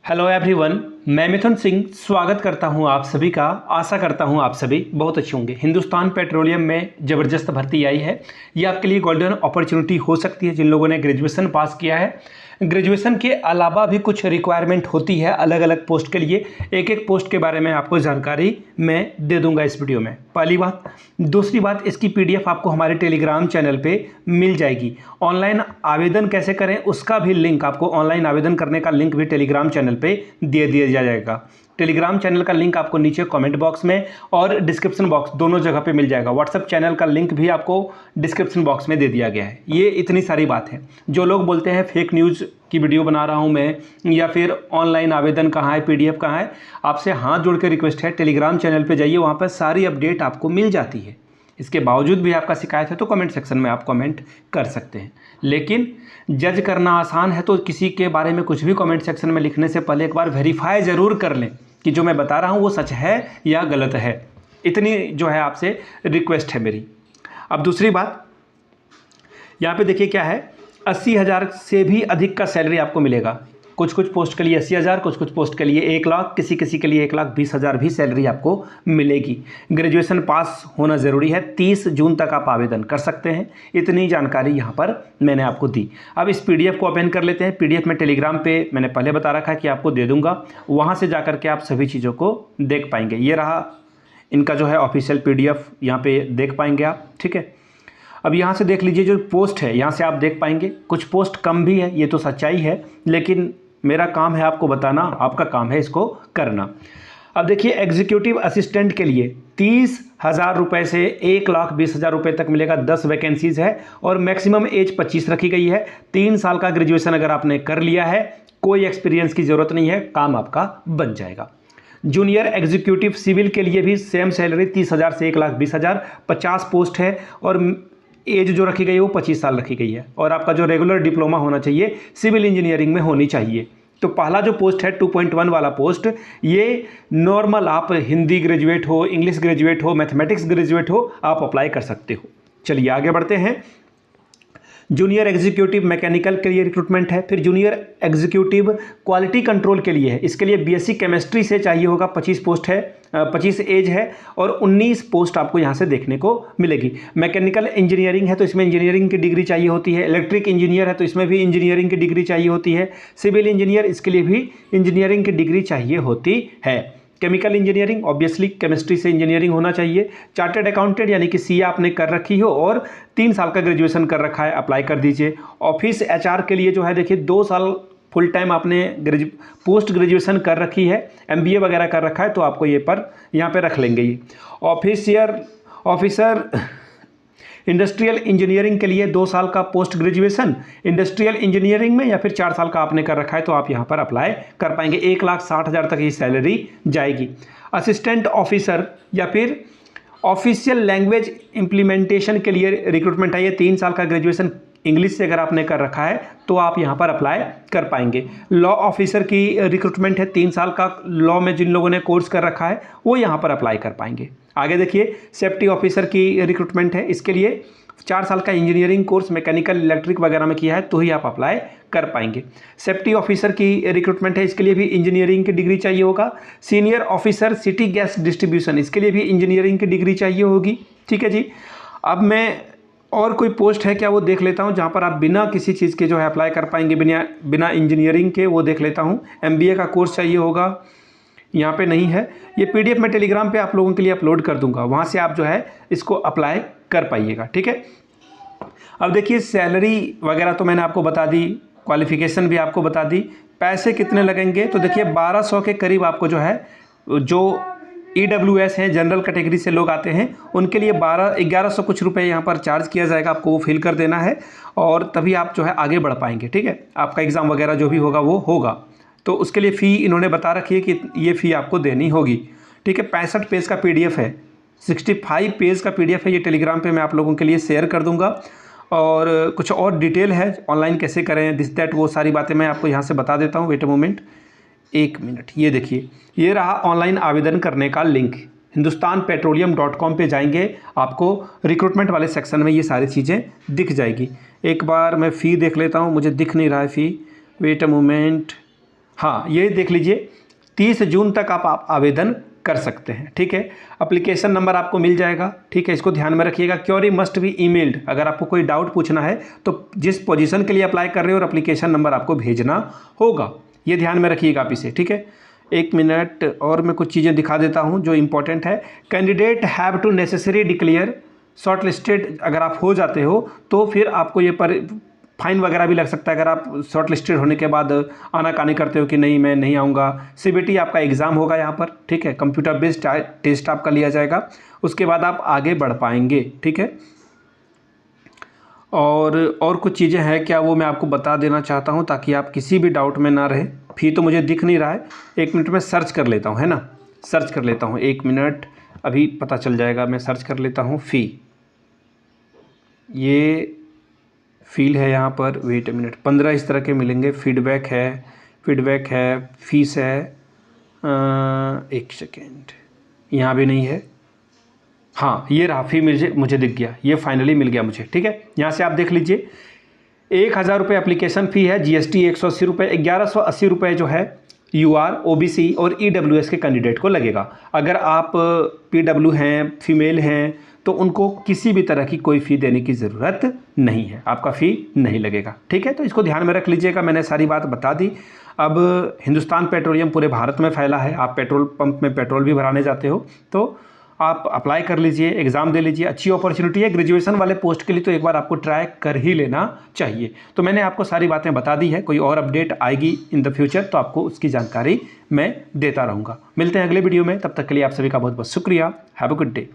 Hello everyone, मैं मिथुन सिंह स्वागत करता हूं आप सभी का। आशा करता हूं आप सभी बहुत अच्छे होंगे। हिंदुस्तान पेट्रोलियम में ज़बरदस्त भर्ती आई है। ये आपके लिए गोल्डन अपॉर्चुनिटी हो सकती है जिन लोगों ने ग्रेजुएशन पास किया है। ग्रेजुएशन के अलावा भी कुछ रिक्वायरमेंट होती है अलग अलग पोस्ट के लिए। एक एक पोस्ट के बारे में आपको जानकारी मैं दे दूंगा इस वीडियो में, पहली बात। दूसरी बात, इसकी पीडीएफ आपको हमारे टेलीग्राम चैनल पे मिल जाएगी। ऑनलाइन आवेदन कैसे करें उसका भी लिंक आपको, ऑनलाइन आवेदन करने का लिंक भी टेलीग्राम चैनल पे दे दिया जाएगा। टेलीग्राम चैनल का लिंक आपको नीचे कमेंट बॉक्स में और डिस्क्रिप्शन बॉक्स दोनों जगह पे मिल जाएगा। व्हाट्सएप चैनल का लिंक भी आपको डिस्क्रिप्शन बॉक्स में दे दिया गया है। ये इतनी सारी बात है। जो लोग बोलते हैं फेक न्यूज़ की वीडियो बना रहा हूं मैं, या फिर ऑनलाइन आवेदन कहाँ है, पीडीएफ कहाँ है, आपसे हाथ जोड़ के रिक्वेस्ट है, टेलीग्राम चैनल पर जाइए, वहाँ पर सारी अपडेट आपको मिल जाती है। इसके बावजूद भी आपका शिकायत है तो कमेंट सेक्शन में आप कमेंट कर सकते हैं। लेकिन जज करना आसान है, तो किसी के बारे में कुछ भी कमेंट सेक्शन में लिखने से पहले एक बार वेरीफाई ज़रूर कर लें कि जो मैं बता रहा हूँ वो सच है या गलत है। इतनी जो है आपसे रिक्वेस्ट है मेरी। अब दूसरी बात, यहाँ पे देखिए क्या है, 80,000 से भी अधिक का सैलरी आपको मिलेगा। कुछ कुछ पोस्ट के लिए 80,000, कुछ कुछ पोस्ट के लिए 1,00,000, किसी किसी के लिए 1,20,000 भी सैलरी आपको मिलेगी। ग्रेजुएशन पास होना ज़रूरी है। 30 जून तक आप आवेदन कर सकते हैं। इतनी जानकारी यहाँ पर मैंने आपको दी। अब इस पीडीएफ को ओपन कर लेते हैं। पीडीएफ में टेलीग्राम पे मैंने पहले बता रखा है कि आपको दे दूँगा, वहाँ से जा कर के आप सभी चीज़ों को देख पाएंगे। ये रहा इनका जो है ऑफिशियल पीडीएफ, यहाँ पर देख पाएंगे आप, ठीक है। अब यहाँ से देख लीजिए जो पोस्ट है, यहाँ से आप देख पाएंगे कुछ पोस्ट कम भी है, ये तो सच्चाई है, लेकिन मेरा काम है आपको बताना, आपका काम है इसको करना। अब देखिए, एग्जीक्यूटिव असिस्टेंट के लिए 30,000 रुपये से 1,20,000 रुपये तक मिलेगा। 10 वैकेंसीज़ है और मैक्सिमम एज 25 रखी गई है। 3 साल का ग्रेजुएशन अगर आपने कर लिया है, कोई एक्सपीरियंस की ज़रूरत नहीं है, काम आपका बन जाएगा। जूनियर एग्जीक्यूटिव सिविल के लिए भी सेम सैलरी 30,000 से 1,20,000, 50 पोस्ट है और एज जो रखी गई है वो 25 साल रखी गई है। और आपका जो रेगुलर डिप्लोमा होना चाहिए सिविल इंजीनियरिंग में होनी चाहिए। तो पहला जो पोस्ट है 2.1 वाला पोस्ट, ये नॉर्मल, आप हिंदी ग्रेजुएट हो, इंग्लिश ग्रेजुएट हो, मैथमेटिक्स ग्रेजुएट हो, आप अप्लाई कर सकते हो। चलिए आगे बढ़ते हैं। जूनियर एग्जीक्यूटिव मैकेनिकल के लिए रिक्रूटमेंट है। फिर जूनियर एग्जीक्यूटिव क्वालिटी कंट्रोल के लिए है। इसके लिए बीएससी केमिस्ट्री से चाहिए होगा। 25 पोस्ट है, 25 एज है और 19 पोस्ट आपको यहाँ से देखने को मिलेगी। मैकेनिकल इंजीनियरिंग है तो इसमें इंजीनियरिंग की डिग्री चाहिए होती है। इलेक्ट्रिक इंजीनियर है तो इसमें भी इंजीनियरिंग की डिग्री चाहिए होती है। सिविल इंजीनियर, इसके लिए भी इंजीनियरिंग की डिग्री चाहिए होती है। केमिकल इंजीनियरिंग, ऑब्वियसली केमिस्ट्री से इंजीनियरिंग होना चाहिए। चार्टर्ड अकाउंटेंट यानी कि सीए आपने कर रखी हो और 3 साल का ग्रेजुएशन कर रखा है, अप्लाई कर दीजिए। ऑफिस एचआर के लिए जो है देखिए 2 साल फुल टाइम आपने पोस्ट ग्रेजुएशन कर रखी है, एमबीए वगैरह कर रखा है तो आपको ये पर यहाँ पे रख लेंगे। ये ऑफिसर इंडस्ट्रियल इंजीनियरिंग के लिए 2 साल का पोस्ट ग्रेजुएशन इंडस्ट्रियल इंजीनियरिंग में, या फिर 4 साल का आपने कर रखा है तो आप यहाँ पर अप्लाई कर पाएंगे। 1,60,000 तक ये सैलरी जाएगी। असिस्टेंट ऑफिसर या फिर ऑफिशियल लैंग्वेज इम्प्लीमेंटेशन के लिए रिक्रूटमेंट है। ये 3 साल का ग्रेजुएशन इंग्लिश से अगर आपने कर रखा है तो आप यहाँ पर अप्लाई कर पाएंगे। लॉ ऑफिसर की रिक्रूटमेंट है। 3 साल का लॉ में जिन लोगों ने कोर्स कर रखा है वो यहाँ पर अप्लाई कर पाएंगे। आगे देखिए, सेफ्टी ऑफिसर की रिक्रूटमेंट है। इसके लिए 4 साल का इंजीनियरिंग कोर्स मैकेनिकल इलेक्ट्रिक वगैरह में किया है तो ही आप अप्लाई कर पाएंगे। सेफ्टी ऑफिसर की रिक्रूटमेंट है। इसके लिए भी इंजीनियरिंग की डिग्री चाहिए होगा। Senior officer city gas distribution, इसके लिए भी इंजीनियरिंग की डिग्री चाहिए होगी। ठीक है जी। अब मैं और कोई पोस्ट है क्या वो देख लेता हूँ जहाँ पर आप बिना किसी चीज़ के जो है अप्लाई कर पाएंगे, बिना इंजीनियरिंग के, वो देख लेता हूँ। एमबीए का कोर्स चाहिए होगा, यहाँ पे नहीं है। ये पीडीएफ मैं टेलीग्राम पे आप लोगों के लिए अपलोड कर दूंगा, वहाँ से आप जो है इसको अप्लाई कर पाइएगा, ठीक है। अब देखिए, सैलरी वगैरह तो मैंने आपको बता दी, क्वालिफिकेशन भी आपको बता दी। पैसे कितने लगेंगे तो देखिए 1200 के करीब आपको जो है, जो EWS हैं, जनरल कैटेगरी से लोग आते हैं, उनके लिए 1100 कुछ रुपए यहाँ पर चार्ज किया जाएगा। आपको वो फिल कर देना है और तभी आप जो है आगे बढ़ पाएंगे, ठीक है। आपका एग्ज़ाम वगैरह जो भी होगा वो होगा, तो उसके लिए फ़ी इन्होंने बता रखी है कि ये फ़ी आपको देनी होगी, ठीक है। 65 पेज का पीडीएफ है, 65 पेज का पीडीएफ है। ये टेलीग्राम पे मैं आप लोगों के लिए शेयर कर दूंगा और कुछ और डिटेल है, ऑनलाइन कैसे करें, दिस दैट, वो सारी बातें मैं आपको यहाँ से बता देता हूँ। Wait a moment, 1 minute. ये देखिए, ये रहा ऑनलाइन आवेदन करने का लिंक। hindustanpetroleum.com पे जाएंगे, आपको रिक्रूटमेंट वाले सेक्शन में ये सारी चीज़ें दिख जाएगी। एक बार मैं फ़ी देख लेता हूँ, मुझे दिख नहीं रहा है फ़ी। वेट अ मोमेंट, हाँ, ये देख लीजिए 30 जून तक आप आवेदन कर सकते हैं। ठीक है, एप्लीकेशन नंबर आपको मिल जाएगा। ठीक है, इसको ध्यान में रखिएगा। Query must be emailed. अगर आपको कोई डाउट पूछना है तो जिस पोजीशन के लिए अप्लाई कर रहे हो और एप्लीकेशन नंबर आपको भेजना होगा, ये ध्यान में रखिएगा आप इसे। ठीक है, 1 मिनट और मैं कुछ चीज़ें दिखा देता हूँ जो इंपॉर्टेंट है। Candidate have to necessary declare short listed. अगर आप हो जाते हो तो फिर आपको ये फाइन वगैरह भी लग सकता है अगर आप शॉर्ट लिस्टेड होने के बाद आनाकानी करते हो कि नहीं मैं नहीं आऊँगा। सीबीटी आपका एग्ज़ाम होगा यहाँ पर। ठीक है, कंप्यूटर बेस्ड टेस्ट आपका लिया जाएगा, उसके बाद आप आगे बढ़ पाएंगे। ठीक है, और कुछ चीज़ें हैं क्या वो मैं आपको बता देना चाहता हूँ ताकि आप किसी भी डाउट में ना रहे। फ़ी तो मुझे दिख नहीं रहा है, 1 मिनट में सर्च कर लेता हूँ, है ना, सर्च कर लेता हूँ 1 मिनट, अभी पता चल जाएगा। मैं सर्च कर लेता हूँ फ़ी, ये फील है यहाँ पर, वेट ए मिनट, 15 इस तरह के मिलेंगे। फीडबैक है, फीस है, 1 सेकेंड, यहाँ भी नहीं है। हाँ, ये रहा फ़ी, मुझे दिख गया, ये फाइनली मिल गया मुझे। ठीक है, यहाँ से आप देख लीजिए 1000 रुपये एप्लीकेशन फ़ी है, जीएसटी 180 रुपये, 1180 रुपये जो है यूआर, ओबीसी और ईडब्ल्यूएस के कैंडिडेट को लगेगा। अगर आप पीडब्ल्यू हैं, फीमेल हैं, तो उनको किसी भी तरह की कोई फ़ी देने की ज़रूरत नहीं है, आपका फ़ी नहीं लगेगा। ठीक है, तो इसको ध्यान में रख लीजिएगा, मैंने सारी बात बता दी। अब हिंदुस्तान पेट्रोलियम पूरे भारत में फैला है, आप पेट्रोल पंप में पेट्रोल भी भराने जाते हो तो आप अप्लाई कर लीजिए, एग्ज़ाम दे लीजिए, अच्छी अपॉर्चुनिटी है। ग्रेजुएशन वाले पोस्ट के लिए तो एक बार आपको ट्राई कर ही लेना चाहिए। तो मैंने आपको सारी बातें बता दी है, कोई और अपडेट आएगी इन द फ्यूचर तो आपको उसकी जानकारी मैं देता रहूँगा। मिलते हैं अगले वीडियो में, तब तक के लिए आप सभी का बहुत बहुत शुक्रिया। Have a good day.